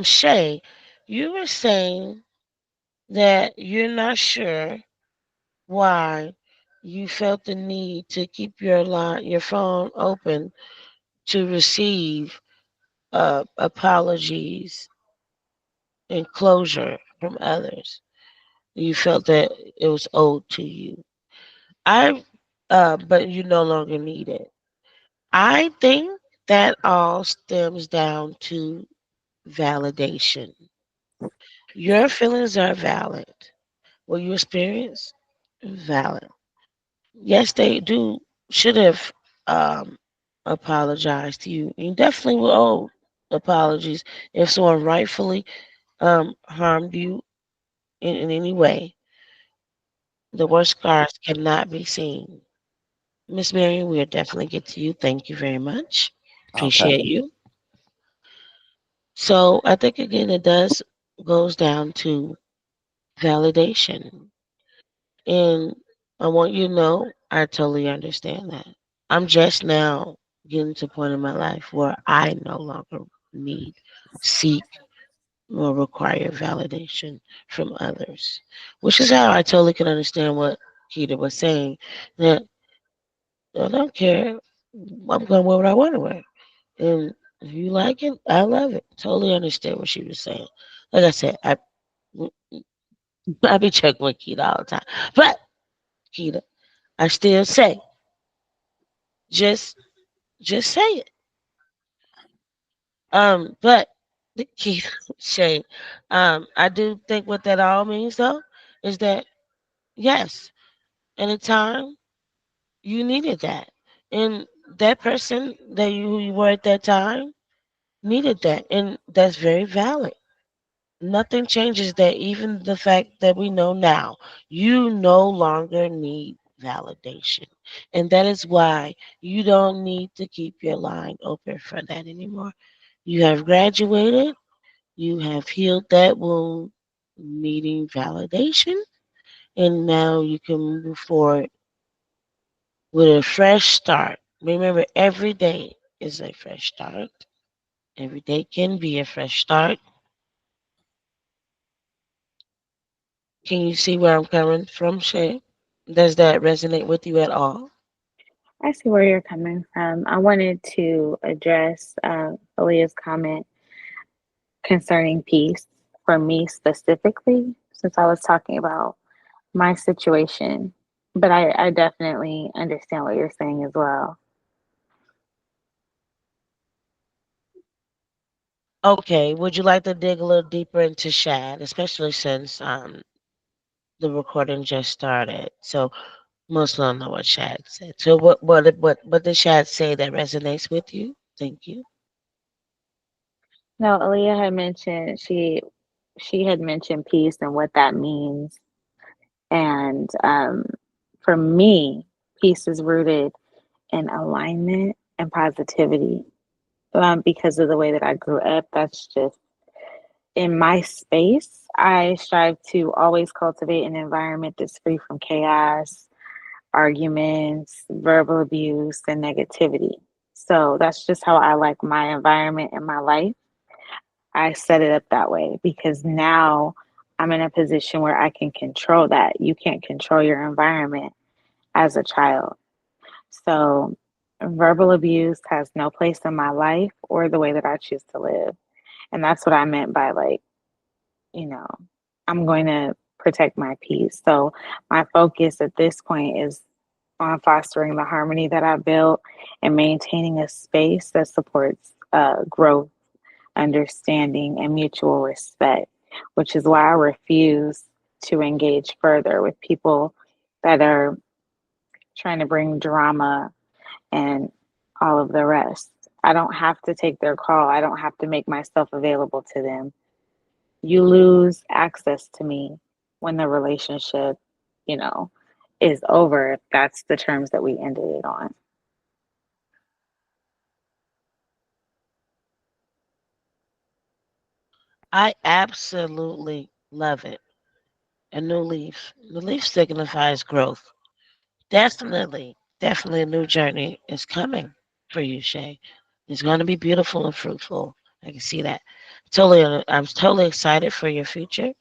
Shay, you were saying that you're not sure why you felt the need to keep your phone open to receive apologies and closure from others. You felt that it was owed to you. But you no longer need it. I think that all stems down to validation. Your feelings are valid. What you experience, valid. Yes, they do should have um, apologized to you. You definitely will owe apologies if someone rightfully harmed you in any way. The worst scars cannot be seen. Miss Marion, we'll definitely get to you. Thank you very much. Okay. Appreciate you. So I think again it does goes down to validation. And I want you to know I totally understand that. I'm just now getting to a point in my life where I no longer need, seek, or require validation from others. Which is how I totally can understand what Keita was saying. That I don't care. I'm going to wear what I want to wear. And if you like it, I love it. Totally understand what she was saying. Like I said, I be checking with Keita all the time. But Keita, I still say, just just say it. But the key, Shay, I do think what that all means though is that yes, anytime you needed that, and that person that who you were at that time needed that, and that's very valid. Nothing changes that. Even the fact that we know now, you no longer need validation, and that is why you don't need to keep your line open for that anymore. You have graduated. You have healed that wound needing validation, and now you can move forward with a fresh start. Remember, every day is a fresh start. Every day can be a fresh start. Can you see where I'm coming from, Shay? Does that resonate with you at all? I see where you're coming from. I wanted to address Aaliyah's comment concerning peace for me specifically, since I was talking about my situation. But I definitely understand what you're saying as well. Okay, would you like to dig a little deeper into Shad, especially since the recording just started? So most don't know what Shad said. So what did Shad say that resonates with you? Thank you. No, Aaliyah had mentioned she had mentioned peace and what that means. And for me, peace is rooted in alignment and positivity. Because of the way that I grew up, that's just in my space. I strive to always cultivate an environment that's free from chaos, arguments, verbal abuse, and negativity. So that's just how I like my environment and my life. I set it up that way because now I'm in a position where I can control that. You can't control your environment as a child. So verbal abuse has no place in my life or the way that I choose to live. And that's what I meant by like, you know, I'm going to protect my peace. So my focus at this point is on fostering the harmony that I built and maintaining a space that supports growth, understanding, and mutual respect, which is why I refuse to engage further with people that are trying to bring drama and all of the rest. I don't have to take their call. I don't have to make myself available to them. You lose access to me when the relationship, you know, is over, if that's the terms that we ended it on. I absolutely love it. A new leaf. The leaf signifies growth. Definitely a new journey is coming for you, Shay. It's going to be beautiful and fruitful. I can see that. I'm totally excited for your future.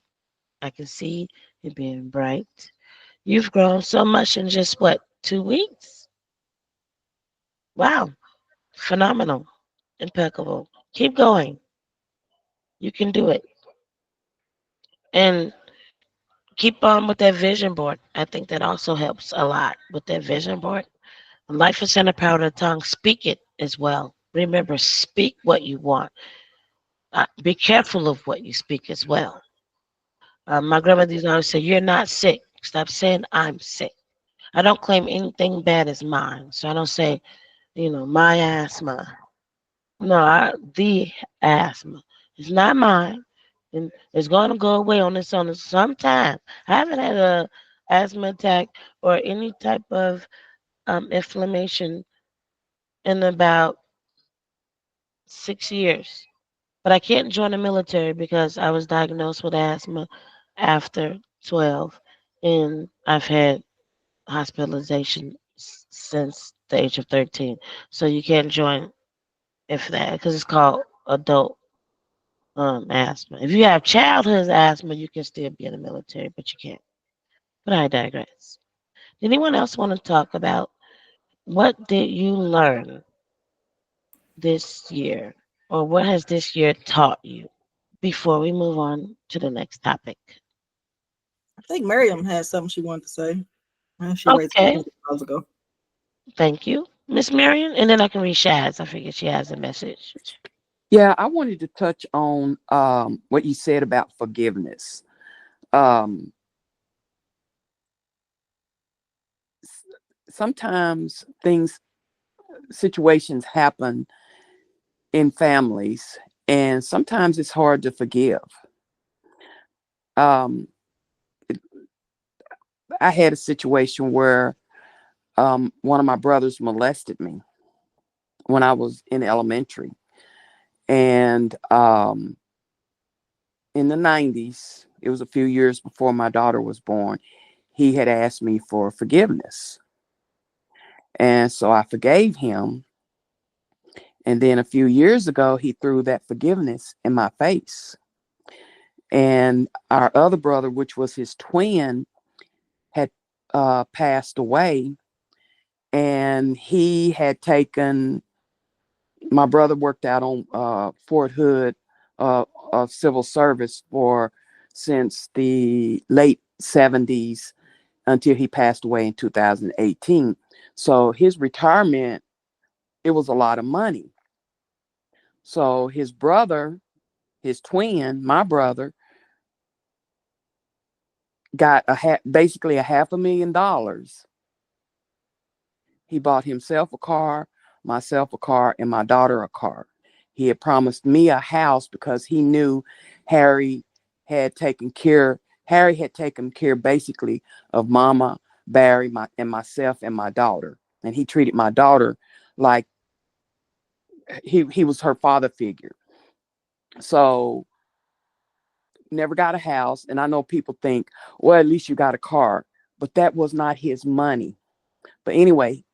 I can see it being bright. You've grown so much in just what, 2 weeks? Wow, phenomenal, impeccable. Keep going. You can do it, and keep on with that vision board. I think that also helps a lot with that vision board. Life is in the power of the tongue. Speak it as well. Remember, speak what you want. Be careful of what you speak as well. My grandmother used to always say, "You're not sick. Stop saying I'm sick." I don't claim anything bad as mine, so I don't say, my asthma. No, the asthma. It's not mine, and it's going to go away on its own sometime. I haven't had a asthma attack or any type of inflammation in about 6 years. But I can't join the military because I was diagnosed with asthma after 12, and I've had hospitalization since the age of 13. So you can't join if that, because it's called adult asthma. If you have childhood asthma, you can still be in the military, but you can't. But I digress. Anyone else want to talk about what did you learn this year, or what has this year taught you before we move on to the next topic? I think Miriam had something she wanted to say. She raised her Okay, hand a while ago. thank you, Miss Marion, and then I can read Shaz. I figure she has a message. Yeah, I wanted to touch on what you said about forgiveness. Um, s- Sometimes situations happen in families, and sometimes it's hard to forgive. Um, I had a situation where one of my brothers molested me when I was in elementary, and in the 90s, it was a few years before my daughter was born. He had asked me for forgiveness. And so I forgave him. And then a few years ago, he threw that forgiveness in my face. And our other brother, which was his twin, had passed away. And he had taken, my brother worked out on Fort Hood civil service for since the late 70s until he passed away in 2018. So his retirement, it was a lot of money. So his brother, his twin, my brother, got basically $500,000. He bought himself a car, myself a car, and my daughter a car. He had promised me a house because he knew Harry Harry had taken care basically of Mama, Barry, and myself and my daughter. And he treated my daughter like he was her father figure. So never got a house. And I know people think, well, at least you got a car. But that was not his money. But anyway,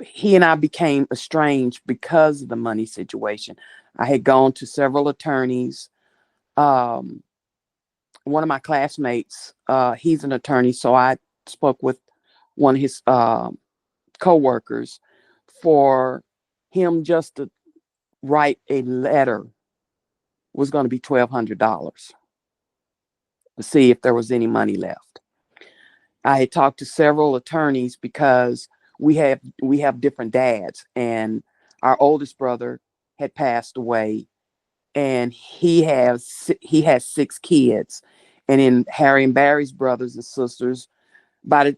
he and I became estranged because of the money situation. I had gone to several attorneys. Um, One of my classmates, he's an attorney. So I spoke with one of his co-workers for him just to write a letter was going to be $1,200 to see if there was any money left. I had talked to several attorneys because we have different dads, and our oldest brother had passed away, and he has 6 kids, and in Harry and Barry's brothers and sisters,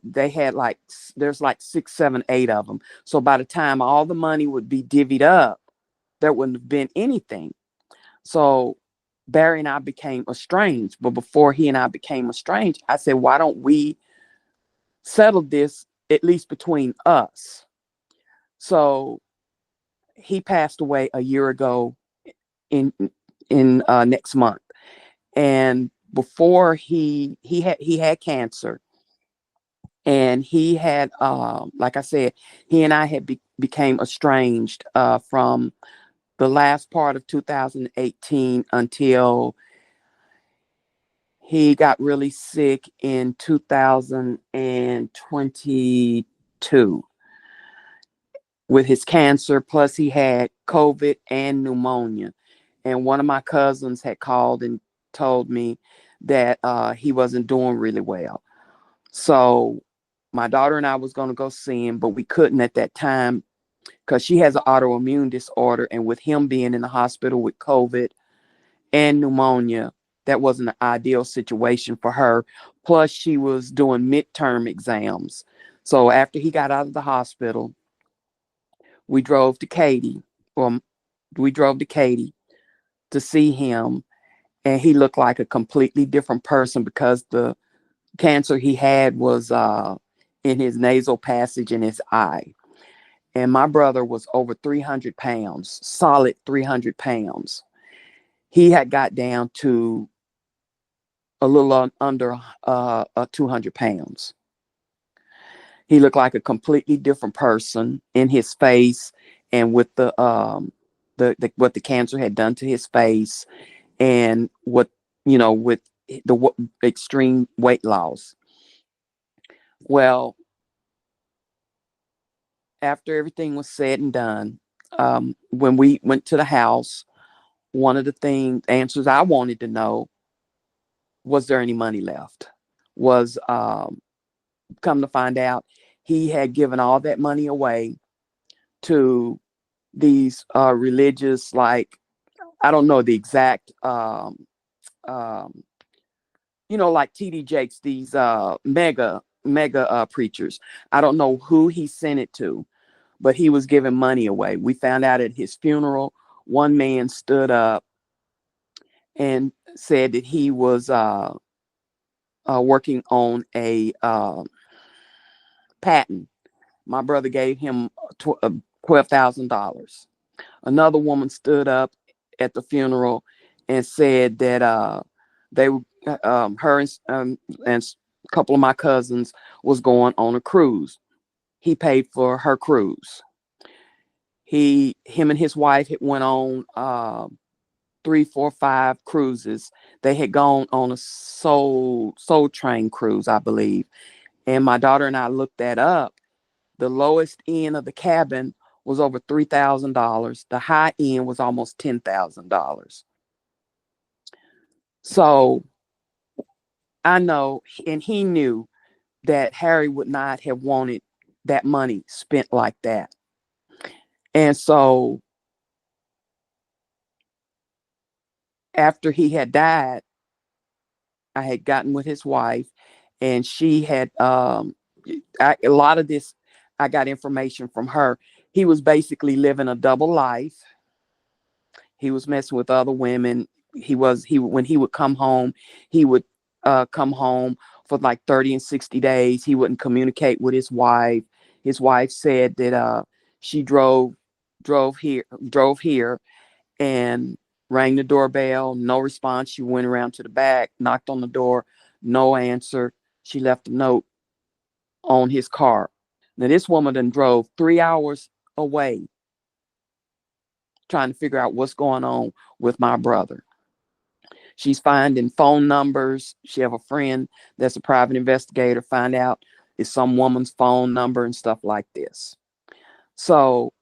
they had like there's like 6, 7, 8 of them. So by the time all the money would be divvied up, there wouldn't have been anything. So Barry and I became estranged. But before he and I became estranged, I said, why don't we settle this at least between us? So he passed away a year ago in next month. And before he had cancer, and he had like I said, he and I had became estranged from the last part of 2018 until he got really sick in 2022 with his cancer. Plus, he had COVID and pneumonia. And one of my cousins had called and told me that he wasn't doing really well. So my daughter and I was going to go see him, but we couldn't at that time because she has an autoimmune disorder. And with him being in the hospital with COVID and pneumonia, that wasn't an ideal situation for her. Plus, she was doing midterm exams. So after he got out of the hospital, we drove to Katy. Well, we drove to Katy to see him, and he looked like a completely different person because the cancer he had was in his nasal passage in his eye. And my brother was over 300 pounds, solid 300 pounds. He had got down to a little under 200 pounds. He looked like a completely different person in his face, and with the what the cancer had done to his face, and what with the extreme weight loss. Well, after everything was said and done, when we went to the house, one of the answers I wanted to know, was there any money left? Was come to find out, he had given all that money away to these religious, like, I don't know the exact um, like TD Jakes, these mega preachers. I don't know who he sent it to, but he was giving money away. We found out at his funeral, one man stood up and said that he was working on a patent. My brother gave him $12,000. Another woman stood up at the funeral and said that they her and a couple of my cousins was going on a cruise. He paid for her cruise. Him and his wife had went on 3, 4, 5 cruises. They had gone on a Soul Train cruise, I believe. And my daughter and I looked that up. The lowest end of the cabin was over $3,000. The high end was almost $10,000. So I know, and he knew that Harry would not have wanted that money spent like that. And so after he had died, I had gotten with his wife, and she had a lot of this. I got information from her. He was basically living a double life. He was messing with other women. He when he would come home, he would come home for like 30 and 60 days. He wouldn't communicate with his wife. His wife said that she drove here and rang the doorbell, no response. She went around to the back, knocked on the door, no answer. She left a note on his car. Now this woman then drove 3 hours away trying to figure out what's going on with my brother. She's finding phone numbers. She have a friend that's a private investigator, find out it's some woman's phone number and stuff like this. So,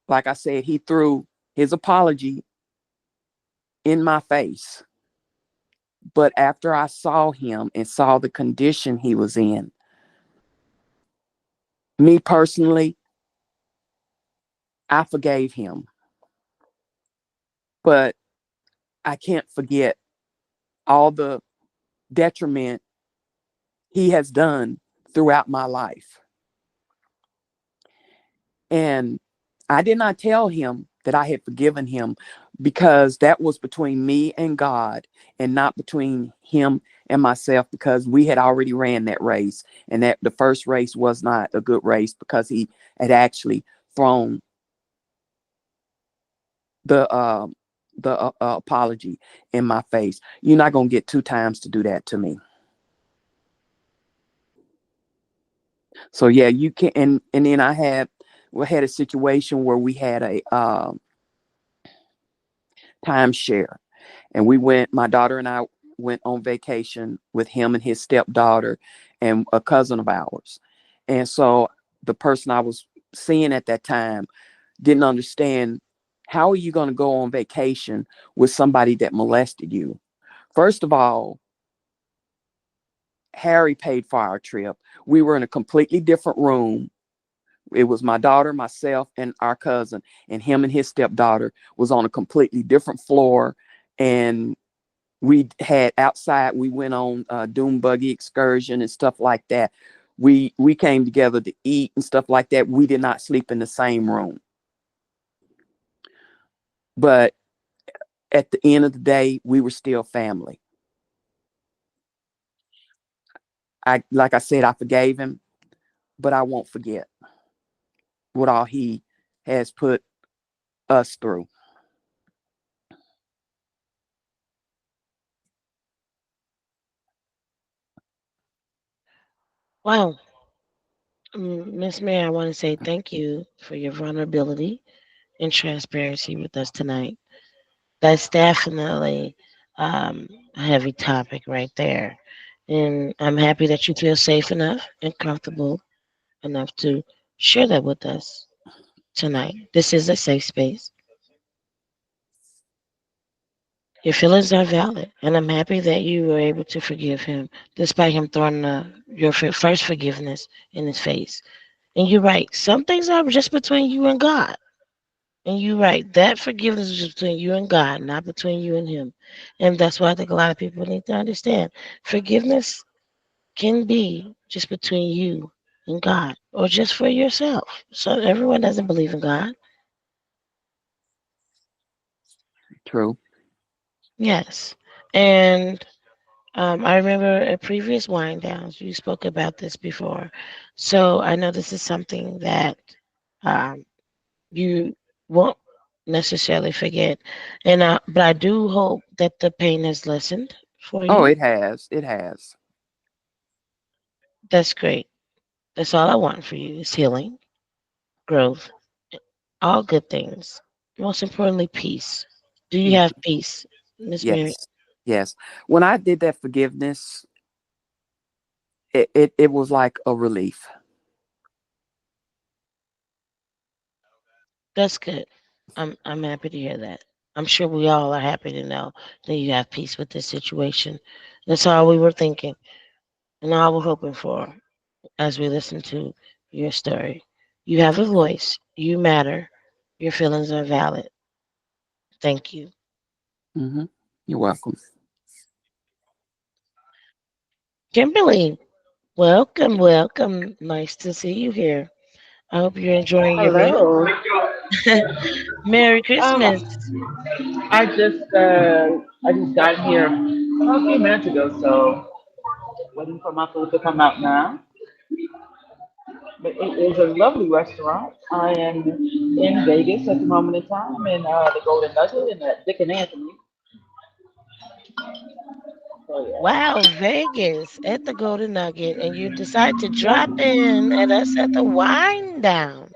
like I said, he threw his apology in my face. But after I saw him and saw the condition he was in, me personally, I forgave him. But I can't forget all the detriment he has done throughout my life. And I did not tell him that I had forgiven him, because that was between me and God, and not between him and myself, because we had already ran that race, and that the first race was not a good race because he had actually thrown the apology in my face. You're not going to get 2 times to do that to me. So yeah, you can. And then we had a situation where we had timeshare. And we went, my daughter and I went on vacation with him and his stepdaughter and a cousin of ours. And so the person I was seeing at that time didn't understand, how are you going to go on vacation with somebody that molested you? First of all, Harry paid for our trip. We were in a completely different room. It was my daughter, myself, and our cousin, and him and his stepdaughter was on a completely different floor. And we had outside, we went on a dune buggy excursion and stuff like that. We came together to eat and stuff like that. We did not sleep in the same room. But at the end of the day, we were still family. I, like I said, I forgave him, but I won't forget what all he has put us through. Wow. Miss Mary, I want to say thank you for your vulnerability and transparency with us tonight. That's definitely a heavy topic right there. And I'm happy that you feel safe enough and comfortable enough to share that with us tonight. This is a safe space. Your feelings are valid, and I'm happy that you were able to forgive him despite him throwing your first forgiveness in his face. And you're right, some things are just between you and God. And you're right, that forgiveness is between you and God, not between you and him. And that's why I think a lot of people need to understand forgiveness can be just between you and God or just for yourself. So everyone doesn't believe in God. True. Yes. And I remember at previous wind downs, you spoke about this before. So I know this is something that um, you won't necessarily forget. And but I do hope that the pain has lessened for Oh, you. it has. It has. That's great. That's all I want for you is healing, growth, all good things. Most importantly, peace. Do you have Mhm. peace, Miss Mary? Yes. Yes. When I did that forgiveness, it was like a relief. That's good. I'm happy to hear that. I'm sure we all are happy to know that you have peace with this situation. That's all we were thinking and all we're hoping for as we listen to your story. You have a voice. You matter. Your feelings are valid. Thank you. Hmm. You're welcome. Kimberly, welcome, welcome. Nice to see you here. I hope you're enjoying your meal. Hello. Merry Um, Christmas. I just got here a few minutes ago, so waiting for my food to come out now. But it is a lovely restaurant. I am in Vegas at the moment in time, in the Golden Nugget and Dick and Anthony. So Wow, Vegas at the Golden Nugget, and you decide to yeah, drop in at us at the Wind Down.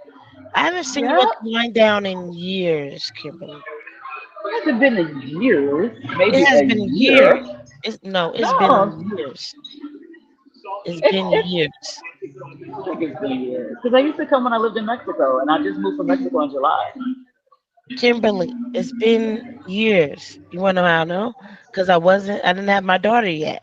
I haven't seen you yeah. at the Wind Down in years, Kimberly. It hasn't been a year, It maybe has a been year. years. No, it's No, been years. It's been it's years. I don't think it's been years because I used to come when I lived in Mexico, and I just moved from Mexico in July. Kimberly, it's been years. You want to know how I know? Because I didn't have my daughter yet.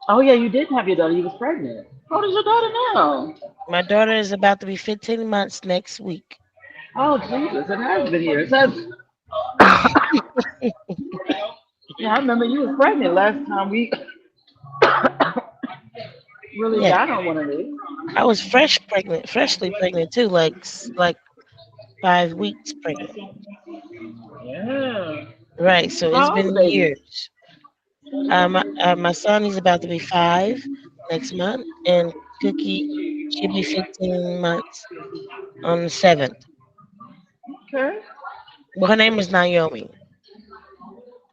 Oh yeah, you did have your daughter. You was pregnant. How old is your daughter now? My daughter is about to be 15 months next week. Oh Jesus, it has been years. Yeah, I remember you was pregnant last time we really Yeah, got on one of these. I was freshly pregnant too, like 5 weeks pregnant. Yeah. Right, so it's How old been is the baby? years. My son is about to be 5 next month, and Cookie she'll be 15 months on the 7th. Okay. Well, her name is Naomi.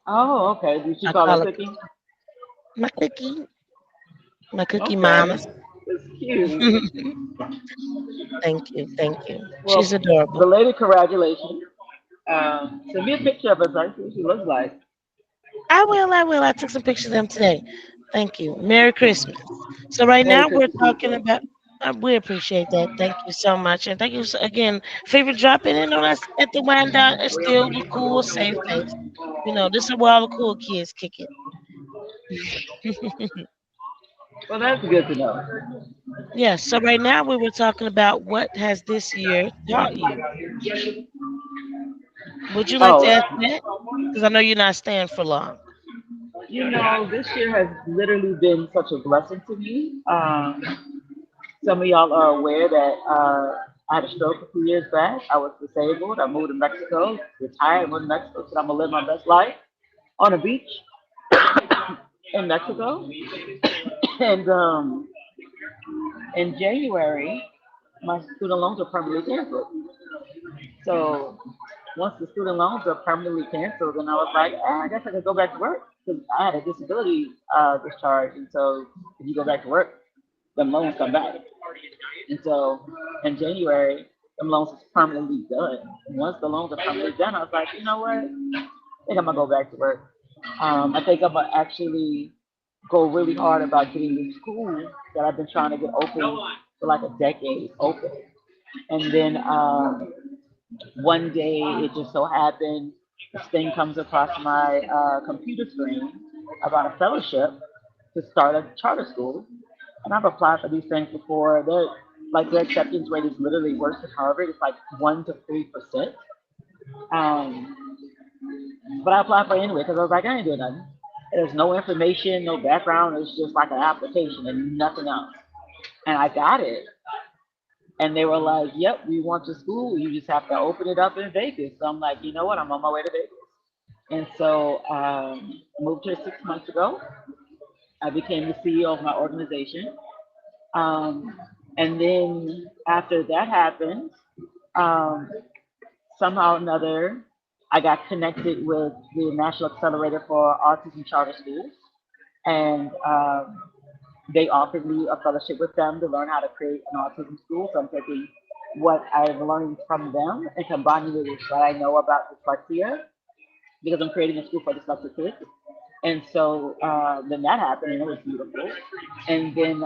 Oh, okay. Did she I call her call her Cookie? my Cookie, my Cookie Okay. Mama. That's cute. Thank you, thank you. She's Well, adorable. belated congratulations. Send me a picture of her so I can see what she looks like. I will. I will. I took some pictures of them today. Thank you. Merry Christmas. So right Merry now we're Christmas to you talking too. about. We appreciate that. Thank you so much, and thank you again. Favorite dropping in on us at the wind down. It's still a cool, safe place. You know, this is where all the cool kids kick it. Well, that's good to know. Yes. So right now we were talking about what has this year taught you. Would you like to Oh, ask that? Because I know you're not staying for long. this year has literally been such a blessing to me. Some of y'all are aware that I had a stroke a few years back. I was disabled. I moved to Mexico, retired, moved to Mexico, said I'm gonna live my best life on a beach in Mexico. And in January, my student loans were permanently canceled. So once the student loans are permanently canceled, then I was like, I guess I could go back to work because I had a disability discharge. And so if you go back to work, the loans come back. And so in January, the loans is permanently done. And once the loans are permanently done, I was like, you know what? I think I'm gonna go back to work. I think I'm gonna actually go really hard about getting this school that I've been trying to get open for like a decade open. And then one day it just so happened this thing comes across my computer screen about a fellowship to start a charter school. And I've applied for these things before. They're like their acceptance rate is literally worse than Harvard. It's like 1 to 3%. Um, but I applied for it anyway because I was like, I ain't doing nothing. There's no information, no background. It's just like an application and nothing else. And I got it. And they were like, yep, we want your school. You just have to open it up in Vegas. So I'm like, you know what? I'm on my way to Vegas. And so I moved here 6 months ago. I became the CEO of my organization. Um, and then after that happened, um, somehow or another, I got connected with the National Accelerator for Autism Charter Schools. And they offered me a fellowship with them to learn how to create an autism school. So I'm taking what I've learned from them and combining it with what I know about dyslexia because I'm creating a school for dyslexic kids. And so then that happened and it was beautiful. And then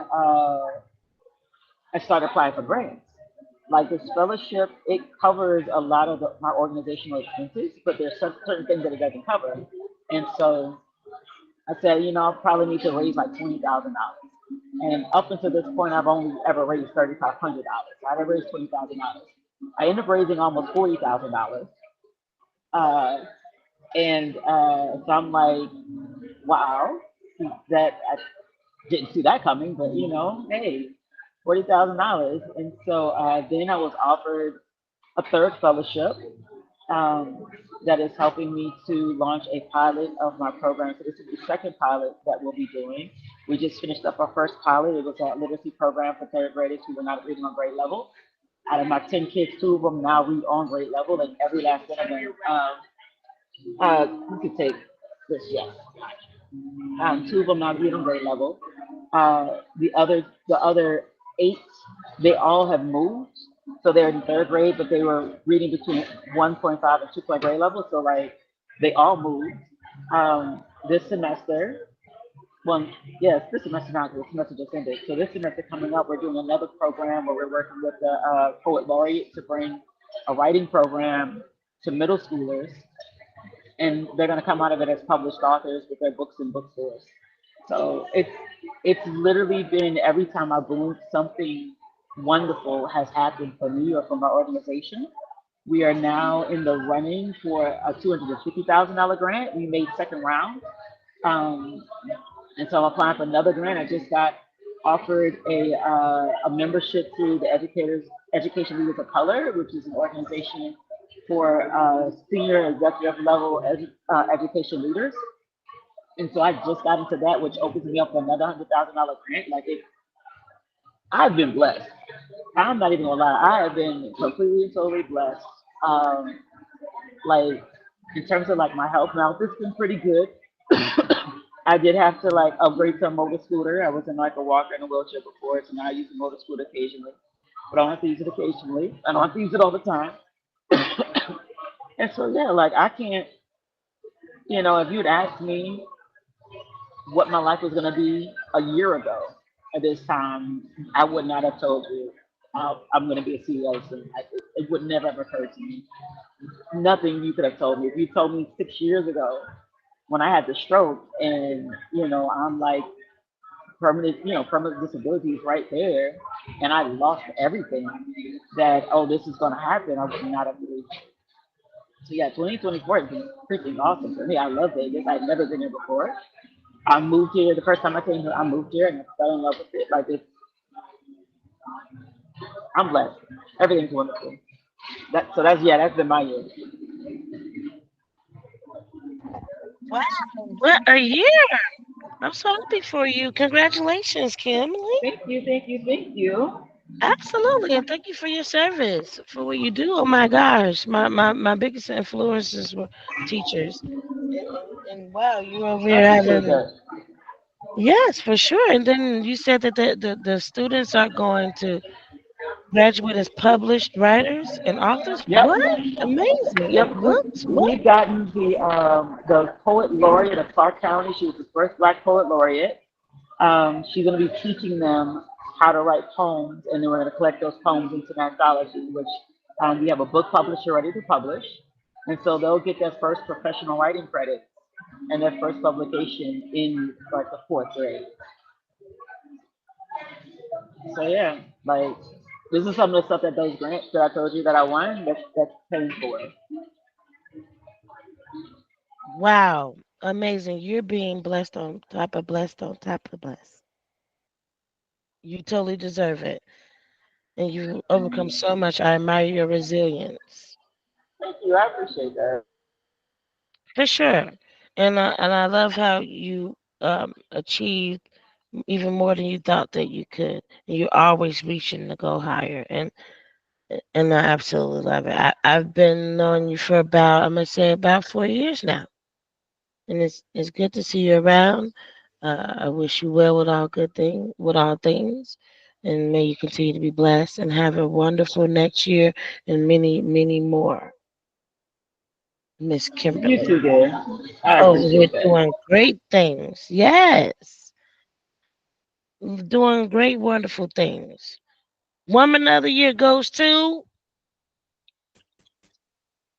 I started applying for grants. Like this fellowship, it covers a lot of my organizational expenses, but there's certain things that it doesn't cover. And so I said, I'll probably need to raise like $20,000. And up until this point, I've only ever raised $3,500. I never raised $20,000. I ended up raising almost $40,000. Uh, and so I'm like, wow, that I didn't see that coming, but hey, $40,000. And so then I was offered a third fellowship um, that is helping me to launch a pilot of my program. So this is the second pilot that we'll be doing. We just finished up our first pilot. It was a literacy program for third graders who were not reading on grade level. Out of my 10 kids, two of them now read on grade level, and every last one of them, you could take this, yes. Two of them now read on grade level. The other eight, they all have moved. So they're in third grade, but they were reading between 1.5 and 2 point grade level. So like they all moved. This semester, well, yes, this semester not this semester just ended. So this semester coming up, we're doing another program where we're working with the poet laureate to bring a writing program to middle schoolers, and they're going to come out of it as published authors with their books in bookstores. So it's literally been every time I blink, something wonderful has happened for me or for my organization. We are now in the running for a $250,000 grant. We made second round. Um, and so I'm applying for another grant. I just got offered a membership to the Education Leaders of Color, which is an organization for senior executive level education leaders. And so I just got into that, which opens me up for another $100,000 grant. I've been blessed. I'm not even gonna lie. I have been completely and totally blessed. Um, like in terms of like my health now, it's been pretty good. I did have to like upgrade to a motor scooter. I was in like a walker and a wheelchair before, so now I use a motor scooter occasionally. But I don't have to use it occasionally. I don't have to use it all the time. And so yeah, like I can't, if you'd asked me what my life was gonna be a year ago at this time, I would not have told you I'm gonna be a CEO soon. It would never have occurred to me. Nothing you could have told me. If you told me 6 years ago when I had the stroke and I'm like permanent disabilities right there, and I lost everything. That this is gonna happen. I would not have believed. So yeah, 2024 has been freaking awesome for me. I love Vegas. I've never been here before. I moved here the first time I came here. I moved here and I fell in love with it. Like I'm blessed. Everything's wonderful. That's been my year. Wow, what a year! I'm so happy for you. Congratulations, Kimberly. Thank you, thank you, thank you. Absolutely, and thank you for your service, for what you do. Oh my gosh, my biggest influences were teachers, and wow, you over I here appreciate having that. yes, for sure. And then you said that the students are going to graduate as published writers and authors. Yep, What? Amazing! yep. And books? What? We've gotten the poet laureate of Clark County. She was the first Black poet laureate. She's going to be teaching them how to write poems, and then we're going to collect those poems into an anthology, which we have a book publisher ready to publish. And so they'll get their first professional writing credit and their first publication in like the fourth grade. So yeah, like this is some of the stuff that those grants that I told you that I won. That's paying for it. Wow, amazing! You're being blessed on top of blessed on top of blessed. You totally deserve it, and you've overcome so much. I admire your resilience. Thank you. I appreciate that. For sure. And I love how you achieved even more than you thought that you could. And you're always reaching to go higher. And I absolutely love it. I've been knowing you for about I'm gonna say about 4 years now. And it's good to see you around. I wish you well with all things. And may you continue to be blessed and have a wonderful next year and many, many more. Miss You Kimberly. too, dear. I Over here appreciate that. doing great things. Yes. Doing great, wonderful things. Woman of the Year goes to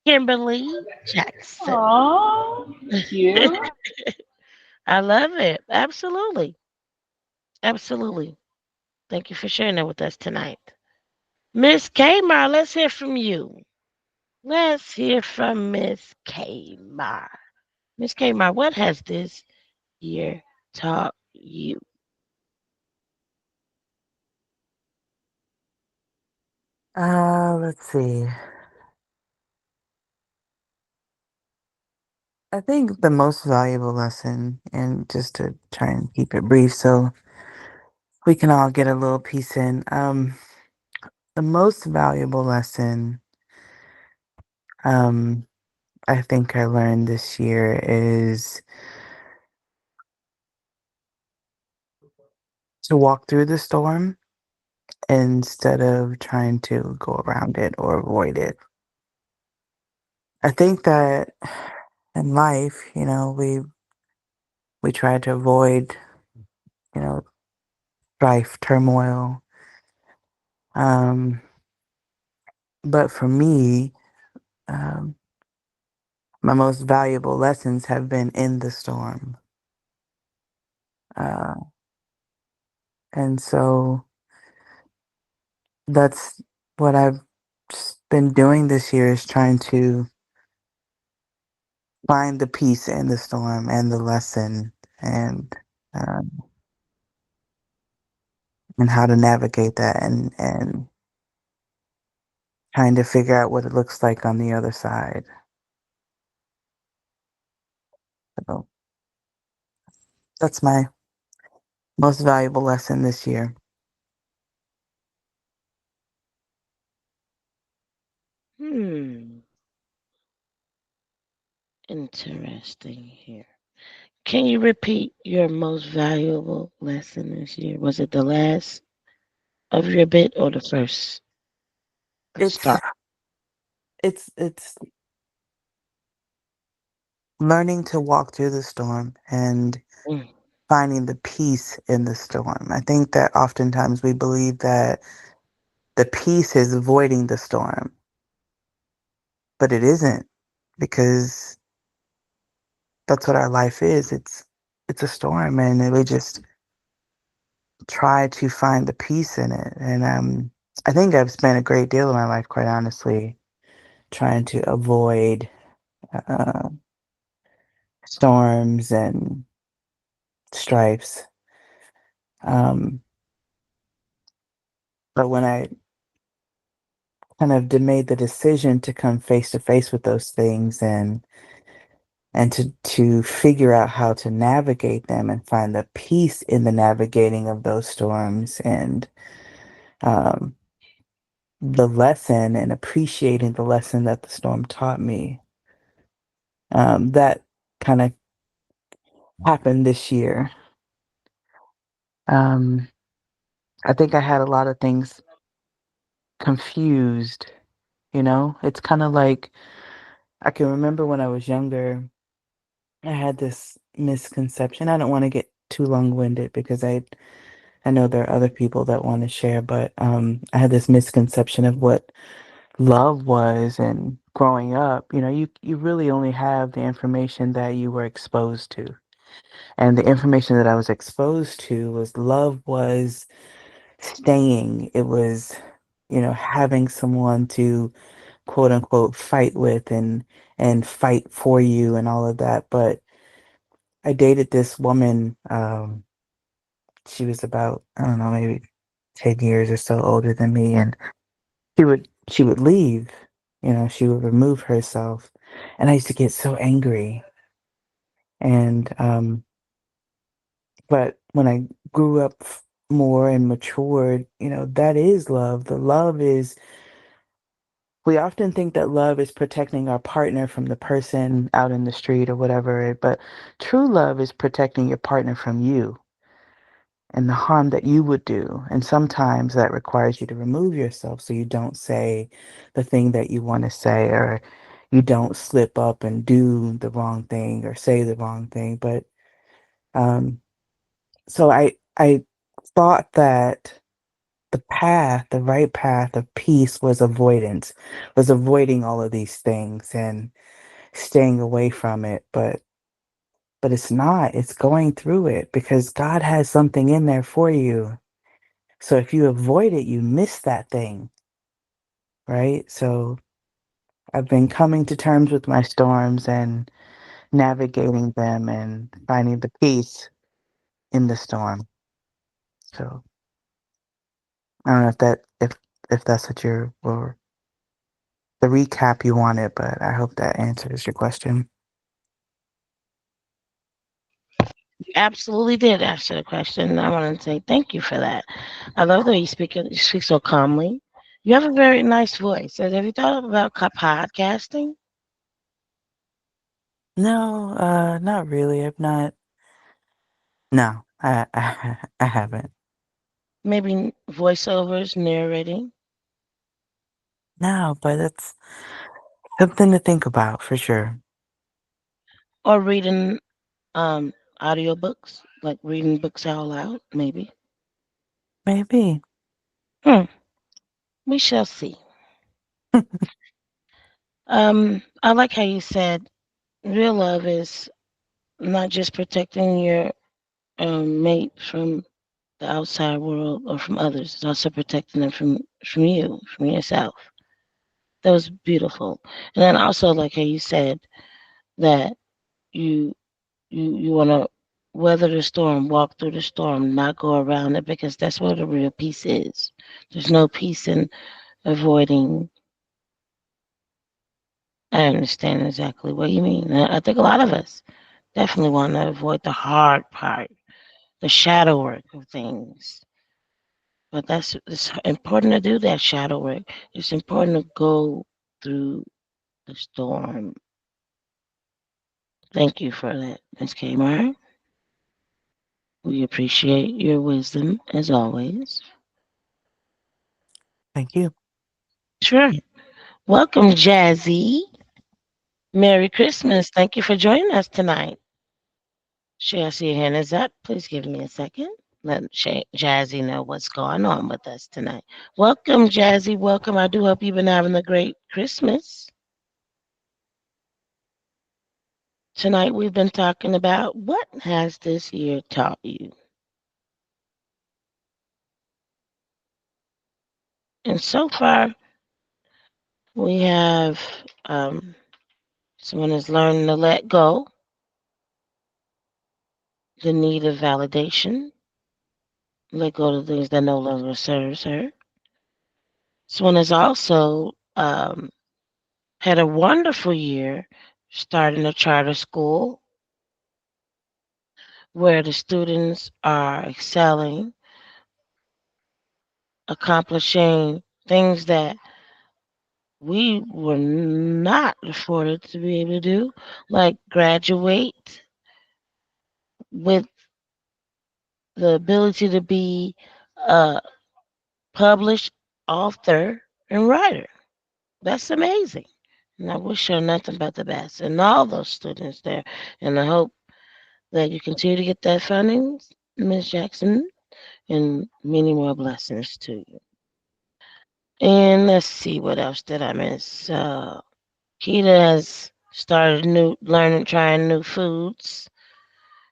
Kimberly Jackson. Aww, thank you. I love it. Absolutely. Absolutely. Thank you for sharing that with us tonight. Miss Kmar, let's hear from you. Let's hear from Miss Kmar. Miss Kmar, what has this year taught you? Let's see. I think the most valuable lesson, and just to try and keep it brief so we can all get a little piece in. The most valuable lesson um I think I learned this year is to walk through the storm instead of trying to go around it or avoid it. I think that in life, we try to avoid, you know, strife, turmoil. Um, but for me, um, my most valuable lessons have been in the storm. Uh, and so that's what I've just been doing this year is trying to find the peace in the storm and the lesson and um, and how to navigate that and trying to figure out what it looks like on the other side. So that's my most valuable lesson this year. Hmm. Interesting here. Can you repeat your most valuable lesson this year? Was it the last of your bit or the first It's start? it's learning to walk through the storm and Mm. finding the peace in the storm. I think that oftentimes we believe that the peace is avoiding the storm, but it isn't, because that's what our life is. It's a storm, and we just try to find the peace in it. And I think I've spent a great deal of my life, quite honestly, trying to avoid uh, storms and strifes. Um, but when I kind of made the decision to come face to face with those things, and to figure out how to navigate them and find the peace in the navigating of those storms, and um, the lesson and appreciating the lesson that the storm taught me, that kind of happened this year. Um, I think I had a lot of things confused. It's kind of like I can remember when I was younger, I had this misconception. I don't want to get too long-winded because I know there are other people that want to share, but I had this misconception of what love was, and growing up, you really only have the information that you were exposed to. And the information that I was exposed to was love was staying. It was, having someone to quote unquote fight with, and fight for you and all of that. But I dated this woman. She was about, I don't know, maybe 10 years or so older than me, and she would leave. She would remove herself, and I used to get so angry. And but when I grew up more and matured, that is love. The love is, we often think that love is protecting our partner from the person out in the street or whatever, but true love is protecting your partner from you and the harm that you would do. And sometimes that requires you to remove yourself so you don't say the thing that you want to say, or you don't slip up and do the wrong thing or say the wrong thing. But um, so I thought that the right path of peace was avoidance, was avoiding all of these things and staying away from it. But it's not. It's going through it, because God has something in there for you. So if you avoid it, you miss that thing, right? So I've been coming to terms with my storms and navigating them and finding the peace in the storm. So I don't know if that's what you're, or the recap you wanted, but I hope that answers your question. You absolutely did answer the question. I want to say thank you for that. I love the way you speak so calmly. You have a very nice voice. And have you thought about podcasting? No, not really. I've not. No, I haven't. Maybe voiceovers, narrating, No, but it's something to think about for sure. or reading audiobooks, like reading books out loud, maybe. Maybe. Hmm, we shall see. I like how you said real love is not just protecting your mate from the outside world or from others. It's also protecting them from you, from yourself. That was beautiful. And then also like how you said that you you want to weather the storm, walk through the storm, not go around it, because that's where the real peace is. There's no peace in avoiding. I understand exactly what you mean. I think a lot of us definitely want to avoid the hard part, the shadow work of things. But it's important to do that shadow work. It's important to go through the storm. Thank you for that, Ms. Kmart. We appreciate your wisdom as always. Thank you. Sure. Welcome, Jazzy. Merry Christmas. Thank you for joining us tonight. Shay, I see your hand is up. Please give me a second. Let Jazzy know what's going on with us tonight. Welcome, Jazzy. Welcome. I do hope you've been having a great Christmas. Tonight we've been talking about what has this year taught you. And so far, we have someone has learned to let go, the need of validation, let go of the things that no longer serves her. Someone has also had a wonderful year starting a charter school where the students are excelling, accomplishing things that we were not afforded to be able to do, like graduate with the ability to be a published author and writer. That's amazing. And I wish her nothing but the best. And all those students there. And I hope that you continue to get that funding, Ms. Jackson, and many more blessings to you. And let's see, what else did I miss? Keita has started learning, trying new foods.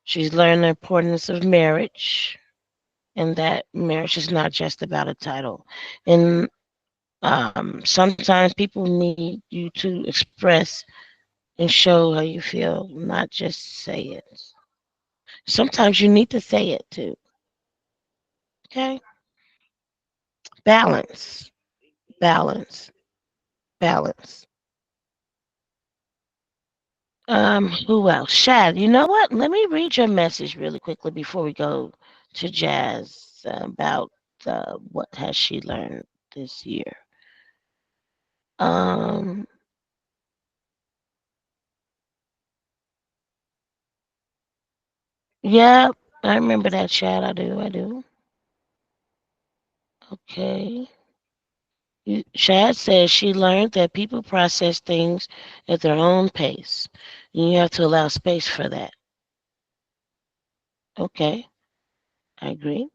She's learned the importance of marriage, and that marriage is not just about a title. And sometimes people need you to express and show how you feel, not just say it. Sometimes you need to say it too. Okay? Balance, balance, balance. Who else? Shad, you know what? Let me read your message really quickly before we go to Jazz about what has she learned this year. Um, yeah, I remember that, Shad. I do. Okay. Shad says she learned that people process things at their own pace. And you have to allow space for that. Okay, I agree.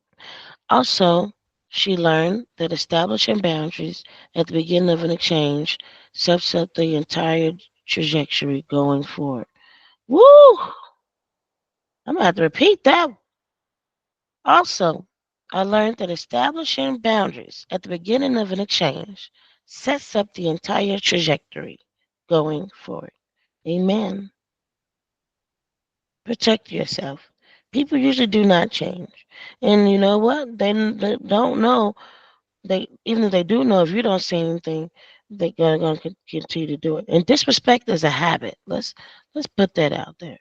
Also, she learned that establishing boundaries at the beginning of an exchange sets up the entire trajectory going forward. Woo! I'm gonna have to repeat that. Also, I learned that establishing boundaries at the beginning of an exchange sets up the entire trajectory going forward. Amen. Protect yourself. People usually do not change. And you know what? They don't know. They even if they do know, if you don't say anything, they're gonna continue to do it. And disrespect is a habit. Let's put that out there.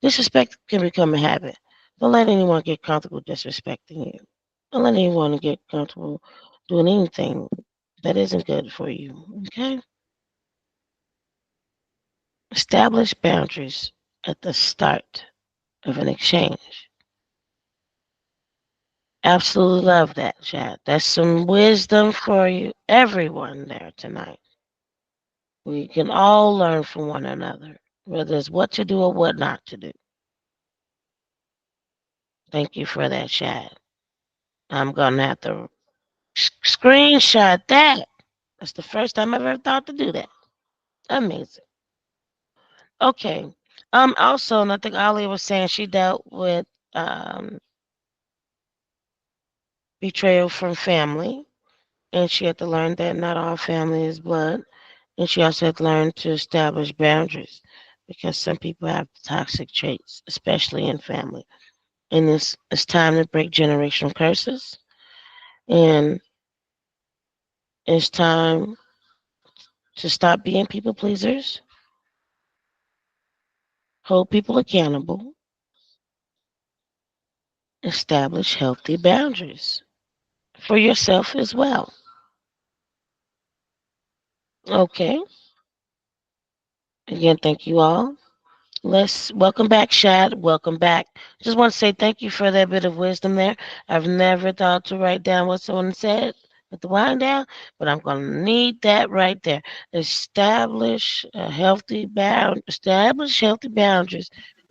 Disrespect can become a habit. Don't let anyone get comfortable disrespecting you. Don't let anyone get comfortable doing anything that isn't good for you. Okay? Establish boundaries at the start of an exchange. Absolutely love that, Chad. That's some wisdom for you, everyone there tonight. We can all learn from one another, whether it's what to do or what not to do. Thank you for that, Chad. I'm going to have to screenshot that. That's the first time I've ever thought to do that. Amazing. Okay. Also, and I think Ali was saying she dealt with um, betrayal from family, and she had to learn that not all family is blood. And she also had to learn to establish boundaries because some people have toxic traits, especially in family. And it's time to break generational curses. And it's time to stop being people pleasers, hold people accountable, establish healthy boundaries for yourself as well. Okay. Again, thank you all. Let's welcome back, Shad. Welcome back. Just want to say thank you for that bit of wisdom there. I've never thought to write down what someone said with the wind down, but I'm gonna need that right there. Establish healthy boundaries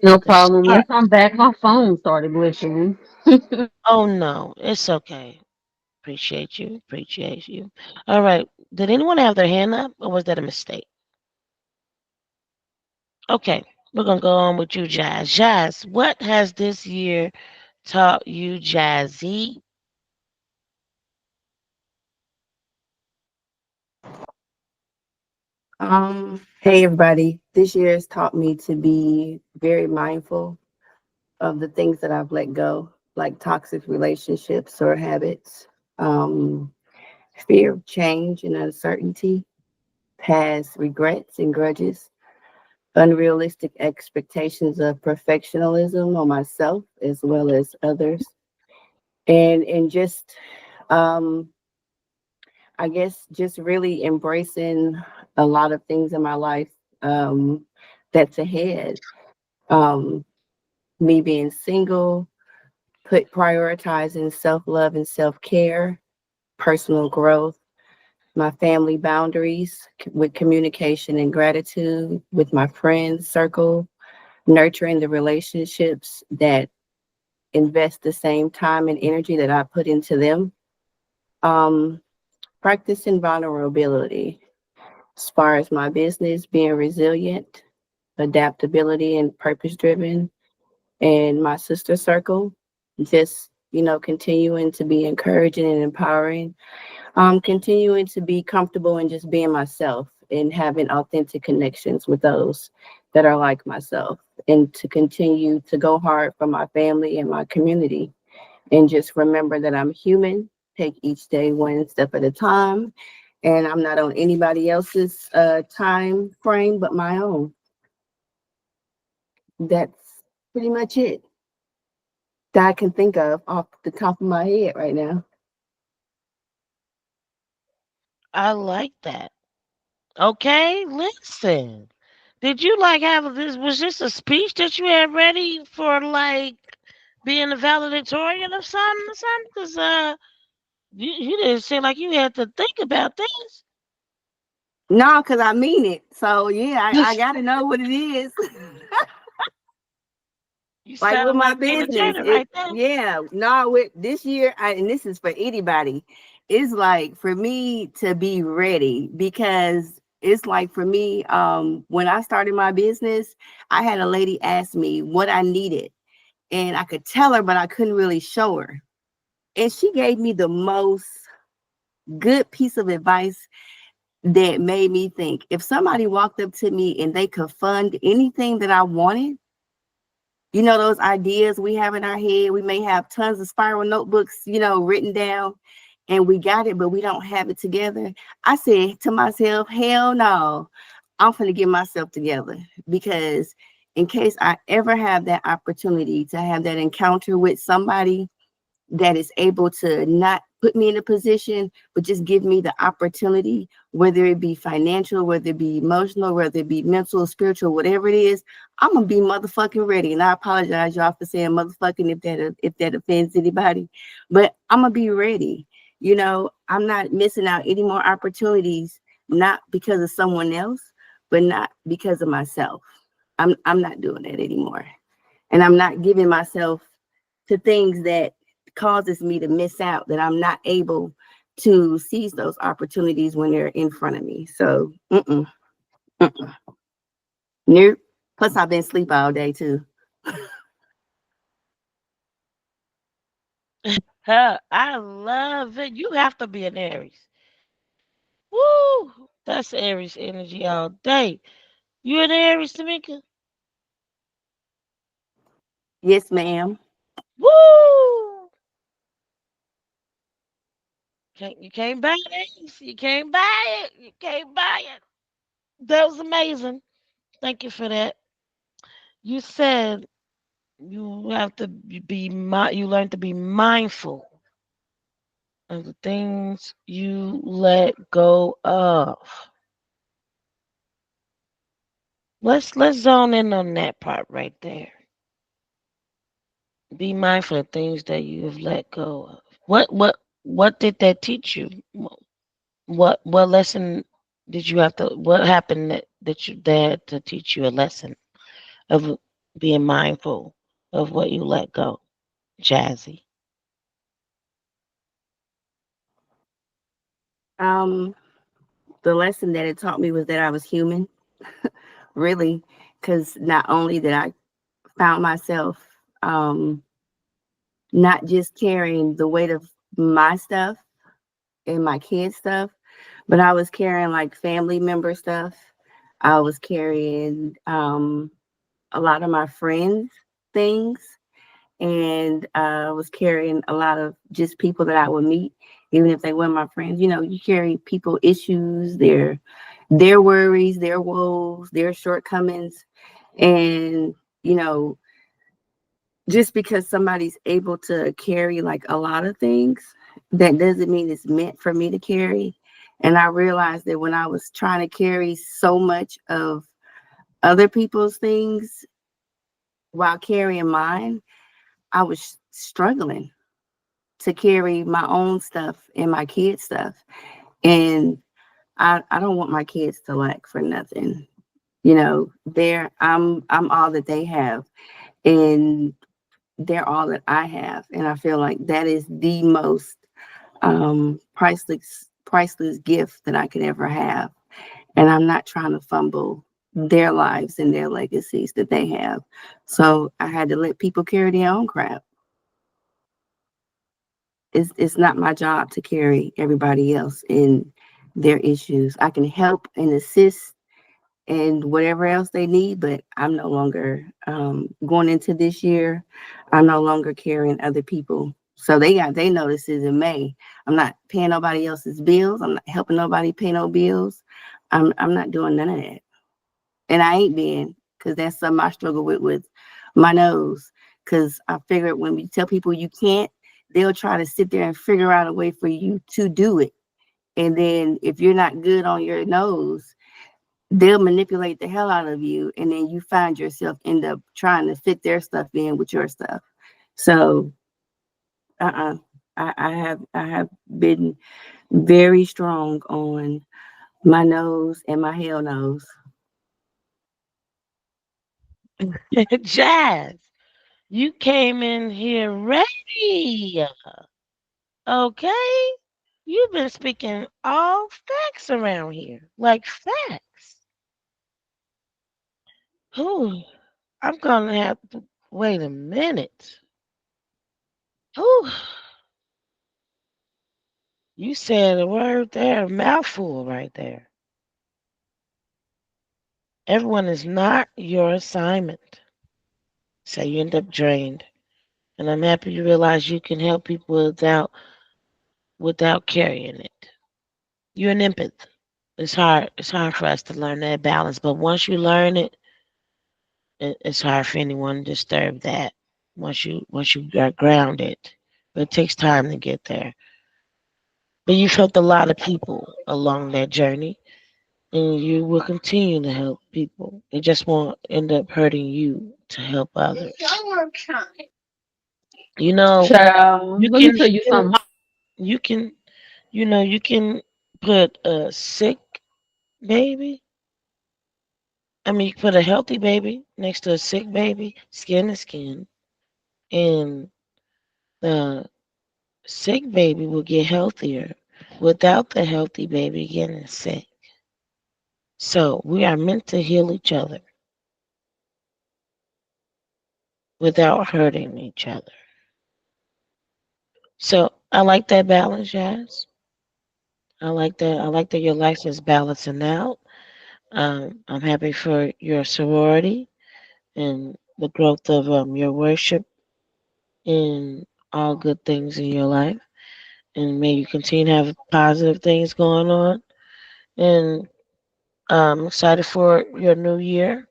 No at the problem, start. miss. I'm back. My phone started glitching. Oh no, it's okay. Appreciate you. All right. Did anyone have their hand up, or was that a mistake? Okay, we're gonna go on with you, Jazz. Jazz, what has this year taught you, Jazzy? Hey everybody. This year has taught me to be very mindful of the things that I've let go, like toxic relationships or habits, um, fear of change and uncertainty, past regrets and grudges, unrealistic expectations of perfectionism on myself as well as others, and just um, I guess just really embracing a lot of things in my life that's ahead. Um, Me being single, put prioritizing self-love and self-care, personal growth, my family boundaries with communication and gratitude with my friends circle, nurturing the relationships that invest the same time and energy that I put into them. Um, Practicing vulnerability as far as my business, being resilient, adaptability and purpose driven, and my sister circle, just, continuing to be encouraging and empowering, continuing to be comfortable and just being myself and having authentic connections with those that are like myself, and to continue to go hard for my family and my community, and just remember that I'm human, take each day one step at a time, and I'm not on anybody else's time frame but my own. That's pretty much it that I can think of off the top of my head right now. I like that. Okay, listen. Did you like have this? Was this a speech that you had ready for like being a valedictorian of something or something? Because you didn't seem like you had to think about this. No, because I mean it. So yeah, I gotta know what it is. You Like with sound my like Tina business, Turner it right there. yeah, no, with this year, and this is for anybody, it's like for me to be ready, because it's like for me, when I started my business, I had a lady ask me what I needed, and I could tell her, but I couldn't really show her. And she gave me the most good piece of advice that made me think, if somebody walked up to me and they could fund anything that I wanted, those ideas we have in our head, we may have tons of spiral notebooks, written down, and we got it, but we don't have it together. I said to myself, hell no, I'm going to get myself together, because in case I ever have that opportunity to have that encounter with somebody that is able to not put me in a position, but just give me the opportunity, whether it be financial, whether it be emotional, whether it be mental, spiritual, whatever it is, I'm gonna be motherfucking ready. And I apologize, y'all, for saying motherfucking if that offends anybody, but I'm gonna be ready. I'm not missing out any more opportunities, not because of someone else, but not because of myself. I'm not doing that anymore, and I'm not giving myself to things that causes me to miss out, that I'm not able to seize those opportunities when they're in front of me. So, mm-mm. Nope. Plus, I've been asleep all day too. Huh, I love it. You have to be an Aries. Woo! That's Aries energy all day. You an Aries, Tamika? Yes, ma'am. Woo! You can't buy it, Aries. You can't buy it. You can't buy it. That was amazing. Thank you for that. You said you have to you learn to be mindful of the things you let go of. Let's zone in on that part right there. Be mindful of things that you have let go of. What what did that teach you? What lesson did you have to? What happened that you had to teach you a lesson of being mindful of what you let go, Jazzy? Um, the lesson that it taught me was that I was human, really, because not only did I found myself um, not just carrying the weight of my stuff and my kids' stuff, but I was carrying like family member stuff. I was carrying a lot of my friends' things, and I was carrying a lot of just people that I would meet, even if they weren't my friends. You know, you carry people issues, their worries, their woes, their shortcomings, and you know, just because somebody's able to carry like a lot of things, that doesn't mean it's meant for me to carry. And I realized that when I was trying to carry so much of other people's things while carrying mine, I was struggling to carry my own stuff and my kids' stuff. And I don't want my kids to lack for nothing. You know, I'm all that they have. And they're all that I have. And I feel like that is the most priceless gift that I could ever have. And I'm not trying to fumble their lives and their legacies that they have. So I had to let people carry their own crap. It's not my job to carry everybody else in their issues. I can help and assist and whatever else they need, but I'm no longer going into this year. I'm no longer carrying other people. So they got they notices in May. I'm not paying nobody else's bills. I'm not helping nobody pay no bills. I'm not doing none of that. And I ain't been, because that's something I struggle with my nose. Because I figure when we tell people you can't, they'll try to sit there and figure out a way for you to do it. And then if you're not good on your nose, they'll manipulate the hell out of you, and then you find yourself end up trying to fit their stuff in with your stuff. So I have been very strong on my nose and my hell nose. Jazz, you came in here ready. Okay? You've been speaking all facts around here. Like facts. Whew. I'm gonna have to wait a minute. Whew. You said a word there, a mouthful right there. Everyone is not your assignment. So you end up drained. And I'm happy you realize you can help people without carrying it. You're an empath. It's hard for us to learn that balance, but once you learn it, it's hard for anyone to disturb that. Once you are grounded, but it takes time to get there. But you've helped a lot of people along that journey, and you will continue to help people. It just won't end up hurting you to help others. You know, you Child, let me can tell you heal. something. You can, you can put a sick baby. I mean, you put a healthy baby next to a sick baby, skin to skin, and the sick baby will get healthier without the healthy baby getting sick. So we are meant to heal each other without hurting each other. So I like that balance, Jazz. I like that. I like that your life is balancing out. I'm happy for your sorority and the growth of your worship and all good things in your life. And may you continue to have positive things going on. And I'm excited for your new year.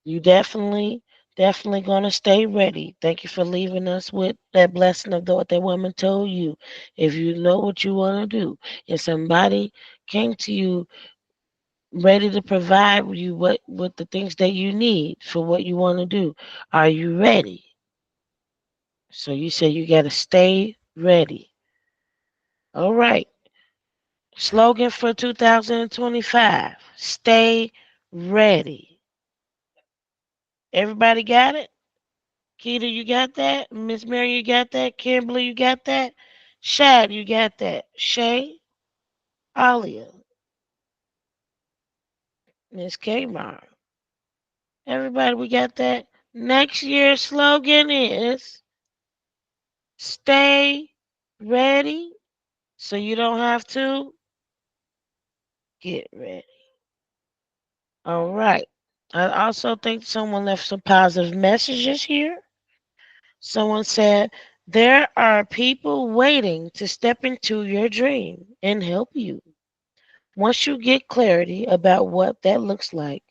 You definitely gonna stay ready. Thank you for leaving us with that blessing of what that woman told you. If you know what you want to do, if somebody came to you ready to provide you what the things that you need for what you want to do, are you ready? So you say you gotta stay ready. All right. Slogan for 2025. Stay ready. Everybody got it? Keita, you got that? Miss Mary, you got that? Kimberly, you got that? Shad, you got that? Shay, Alia, Miss Kmar. Everybody, we got that? Next year's slogan is stay ready so you don't have to get ready. All right. I also think someone left some positive messages here. Someone said, there are people waiting to step into your dream and help you. Once you get clarity about what that looks like,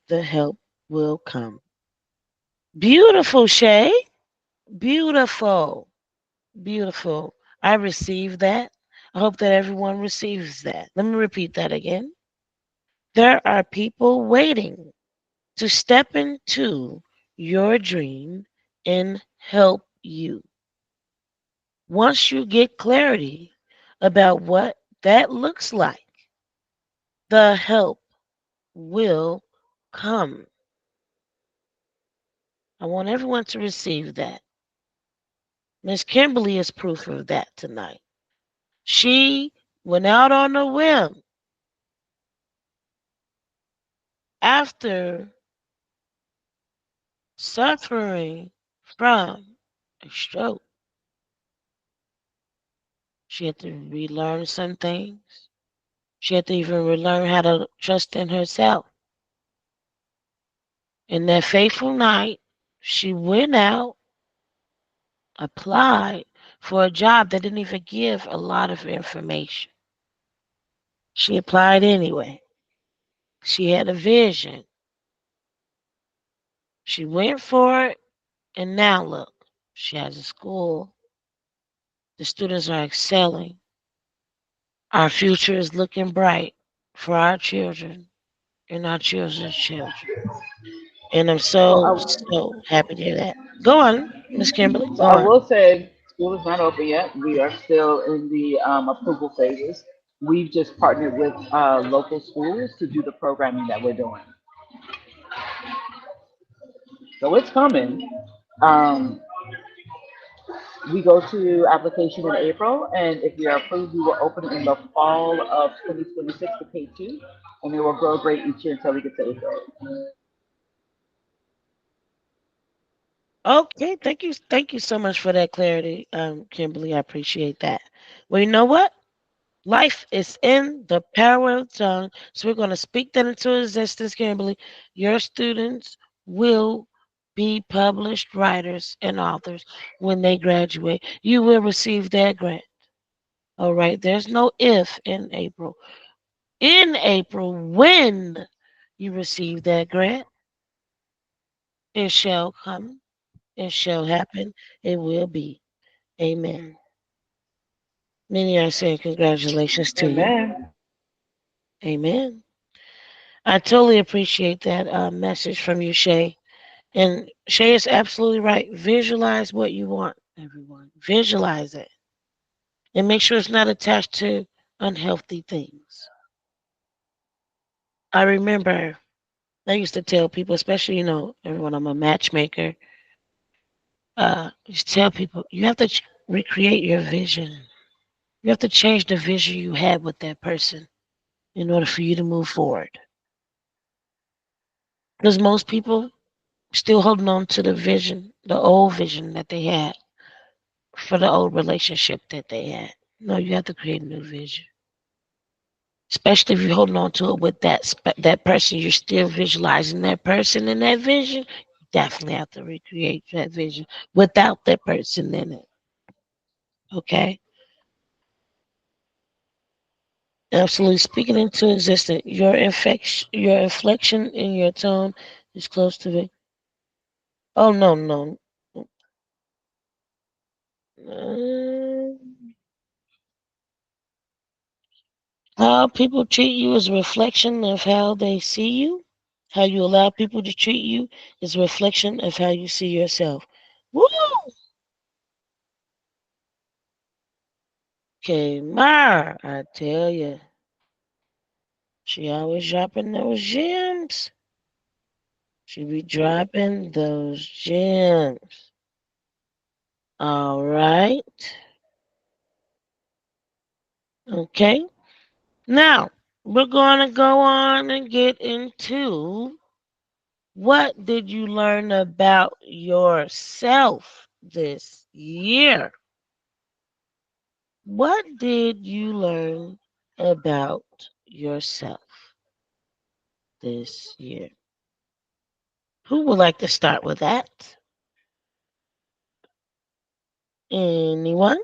the help will come. Beautiful, Shay. Beautiful. Beautiful. I received that. I hope that everyone receives that. Let me repeat that again. There are people waiting to step into your dream and help you. Once you get clarity about what that looks like, the help will come. I want everyone to receive that. Miss Kimberly is proof of that tonight. She went out on a whim after suffering from a stroke. She had to relearn some things. She had to even relearn how to trust in herself. In that fateful night, she went out, applied for a job that didn't even give a lot of information. She applied anyway. She had a vision. She went for it, and now look, she has a school. The students are excelling. Our future is looking bright for our children and our children's children. And I'm Well, so, so happy to hear that. Go on, Miss Kimberly. so Go I on. will say school is not open yet. We are still in the approval phases. We've just partnered with local schools to do the programming that we're doing. So it's coming. Um, we go to application in April, and if we are approved, we will open it in the fall of 2026 to K2, and it will grow great each year until we get to eighth grade. Okay, thank you so much for that clarity, Kimberly. I appreciate that. Well, you know what? Life is in the power of the tongue. So we're going to speak that into existence, Kimberly. Your students will be published writers and authors when they graduate. You will receive that grant. All right. There's no if in April. In April, when you receive that grant, it shall come. It shall happen. It will be. Amen. Many are saying congratulations to you. Amen. Amen. I totally appreciate that message from you, Shay. And Shay is absolutely right. Visualize what you want, everyone. Visualize it. And make sure it's not attached to unhealthy things. I remember I used to tell people, especially, everyone, I'm a matchmaker. Just tell people, you have to recreate your vision. You have to change the vision you had with that person in order for you to move forward. Because most people still holding on to the vision, the old vision that they had for the old relationship that they had. No, you have to create a new vision. Especially if you're holding on to it with that person, you're still visualizing that person in that vision. You definitely have to recreate that vision without that person in it. Okay, absolutely. Speaking into existence, your inflection in your tone is close to the. Oh no, no. Uh, How people treat you is a reflection of how they see you. How you allow people to treat you is a reflection of how you see yourself. Woo! Kmart, I tell you, she always dropping those gems. She be dropping those gems. All right. Okay. Now, we're going to go on and get into what did you learn about yourself this year? What did you learn about yourself this year? Who would like to start with that? Anyone?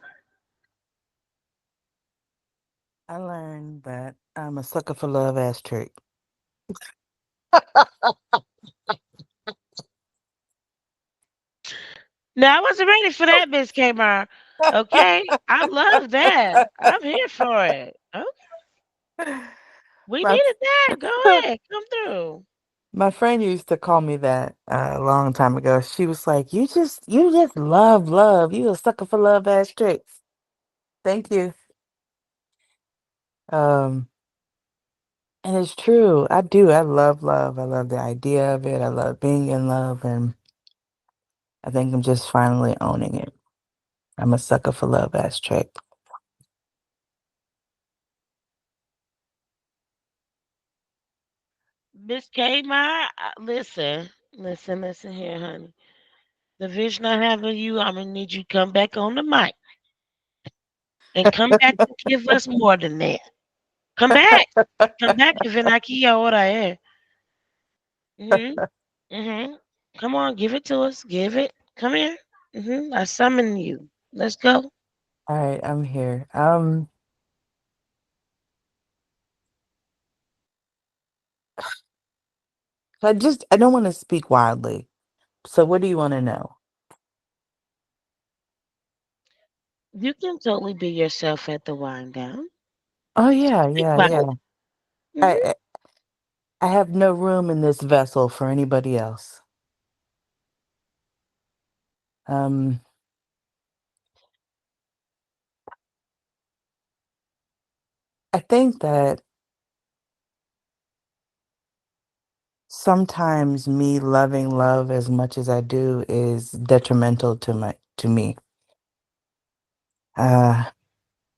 I learned that I'm a sucker for love ass trick. Now, I wasn't ready for that, Miss Kmart. Okay, I love that. I'm here for it. Okay, we my needed that. Go ahead, come through. my friend used to call me that a long time ago. She was like, you just love love. You a sucker for love ass tricks." Thank you. Um, and it's true. I do. I love love. I love the idea of it. I love being in love, and I think I'm just finally owning it. I'm a sucker for love ass trick. Miss Kmart, listen here, honey. The vision I have of you, I'm gonna need you to come back on the mic and come back and give us more than that. Come back. Come back if ven aquí ahora, eh. Mhm. Mhm. Come on, give it to us. Give it. Come here. I summon you. Let's go. All right, I'm here. I don't want to speak wildly. So what do you want to know? You can totally be yourself at the wind down. Oh yeah, Think yeah, about yeah. it. I Mhm. I I have no room in this vessel for anybody else. Um, I think that sometimes me loving love as much as I do is detrimental to me. Uh,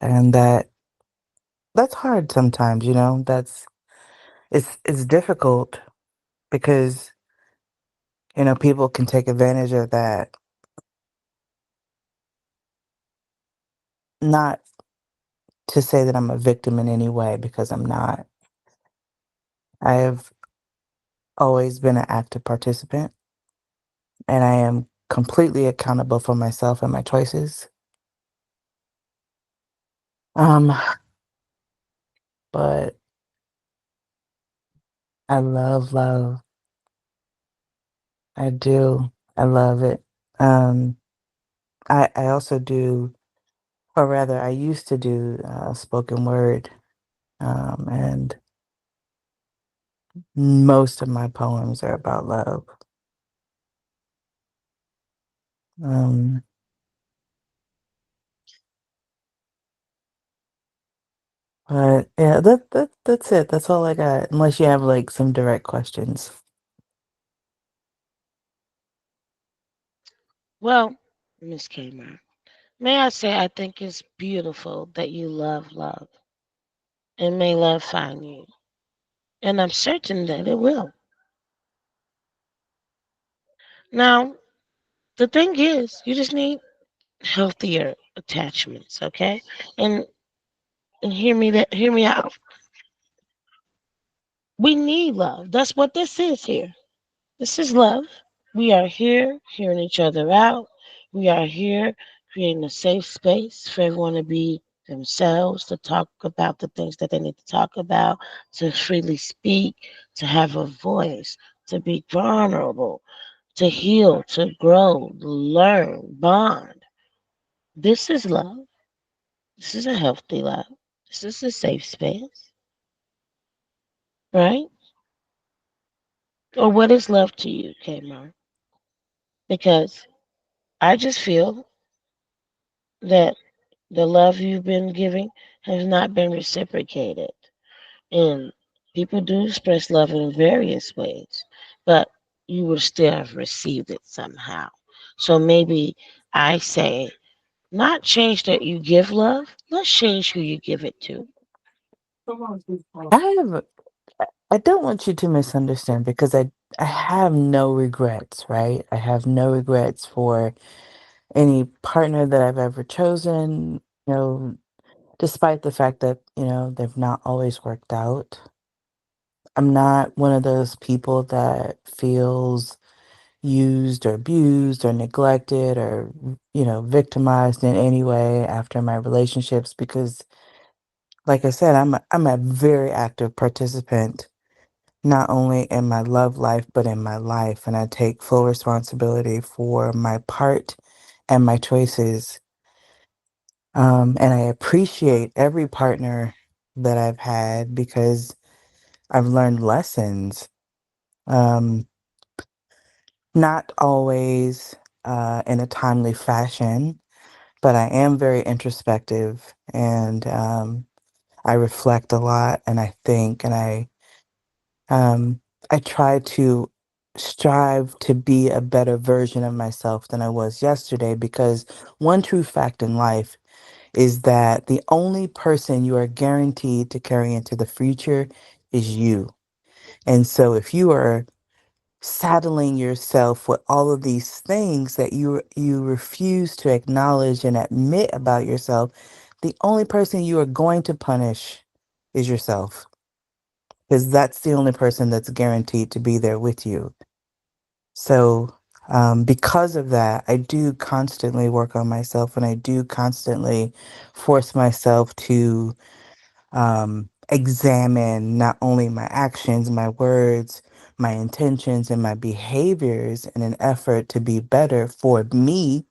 and that's hard sometimes, you know. It's difficult because, people can take advantage of that. Not to say that I'm a victim in any way because I'm not. I have always been an active participant and I am completely accountable for myself and my choices. Um, but I love love. I do. I love it. Um, I also do, or rather, I used to do spoken word, and most of my poems are about love. Um, but yeah, that's it. That's all I got. Unless you have like some direct questions. Well, Miss Kmart, may I say I think it's beautiful that you love love and may love find you. And I'm certain that it will. Now, the thing is, you just need healthier attachments, okay? And and hear me out. We need love. That's what this is here. This is love. We are here hearing each other out. We are here creating a safe space for everyone to be themselves, to talk about the things that they need to talk about, to freely speak, to have a voice, to be vulnerable, to heal, to grow, learn, bond. This is love. This is a healthy love. This is a safe space, right? Or what is love to you, Kmart? Because I just feel that The love you've been giving has not been reciprocated. And people do express love in various ways, but you would still have received it somehow. So maybe I say, not change that you give love, let's change who you give it to. I have I don't want you to misunderstand because I have no regrets, right? I have no regrets for any partner that I've ever chosen, despite the fact that, they've not always worked out. I'm not one of those people that feels used or abused or neglected or, victimized in any way after my relationships because like I said, I'm a very active participant not only in my love life but in my life, and I take full responsibility for my part and my choices. And I appreciate every partner that I've had because I've learned lessons. Um, Not always in a timely fashion, but I am very introspective and I reflect a lot and I think and um, I try to strive to be a better version of myself than I was yesterday because one true fact in life is that the only person you are guaranteed to carry into the future is you. And so if you are saddling yourself with all of these things that you refuse to acknowledge and admit about yourself, the only person you are going to punish is yourself because that's the only person that's guaranteed to be there with you. So, because of that, I do constantly work on myself and I do constantly force myself to examine not only my actions, my words, my intentions, and my behaviors in an effort to be better for me,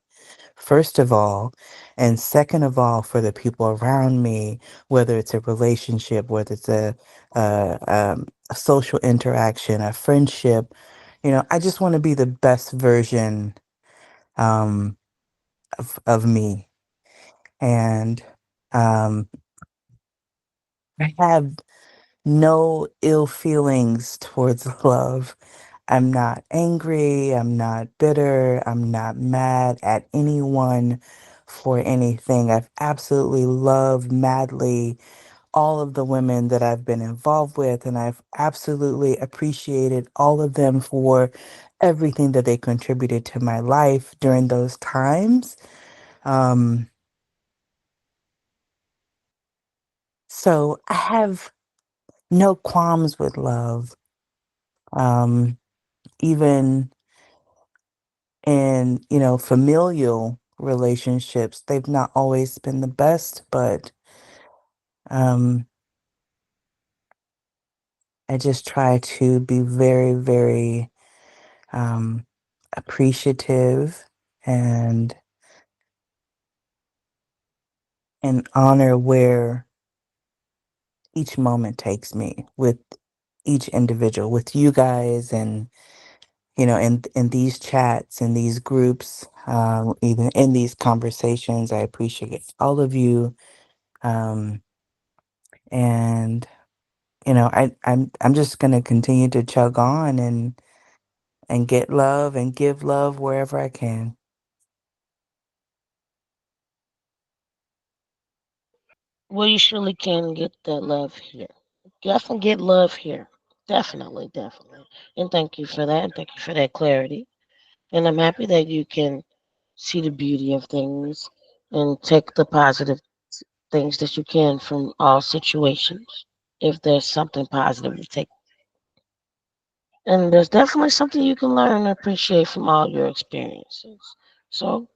first of all, and second of all, for the people around me, whether it's a relationship, whether it's a social interaction, a friendship. I just want to be the best version um, of me. And um, I have no ill feelings towards love. I'm not angry. I'm not bitter. I'm not mad at anyone for anything. I've absolutely loved madly all of the women that I've been involved with, and I've absolutely appreciated all of them for everything that they contributed to my life during those times. Um, so I have no qualms with love. Um, Even in, familial relationships, they've not always been the best, but um, I just try to be very, very um, appreciative and and honor where each moment takes me with each individual, with you guys, and in these chats, in these groups, even in these conversations. I appreciate all of you. Um, and I'm just gonna continue to chug on and get love and give love wherever I can. Well, you surely can get that love here. Definitely get love here. Definitely, definitely. And thank you for that. And thank you for that clarity. And I'm happy that you can see the beauty of things and take the positive things that you can from all situations. If there's something positive to take, and there's definitely something you can learn and appreciate from all your experiences. So,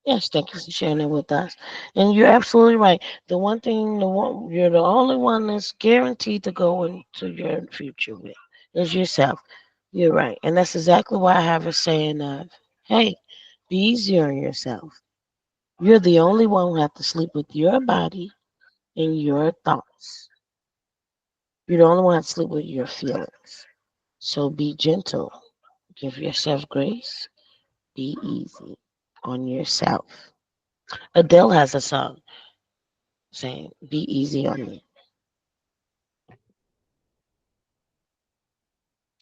yes, thank you for sharing it with us. And you're absolutely right. You're the only one that's guaranteed to go into your future with is yourself. You're right, and that's exactly why I have a saying of, "Hey, be easy on yourself. You're the only one who have to sleep with your body and your thoughts. You're the only one who have to sleep with your feelings. So be gentle. Give yourself grace. Be easy on yourself." Adele has a song saying, "Be easy on me."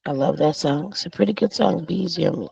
I love that song. It's a pretty good song. Be easy on me.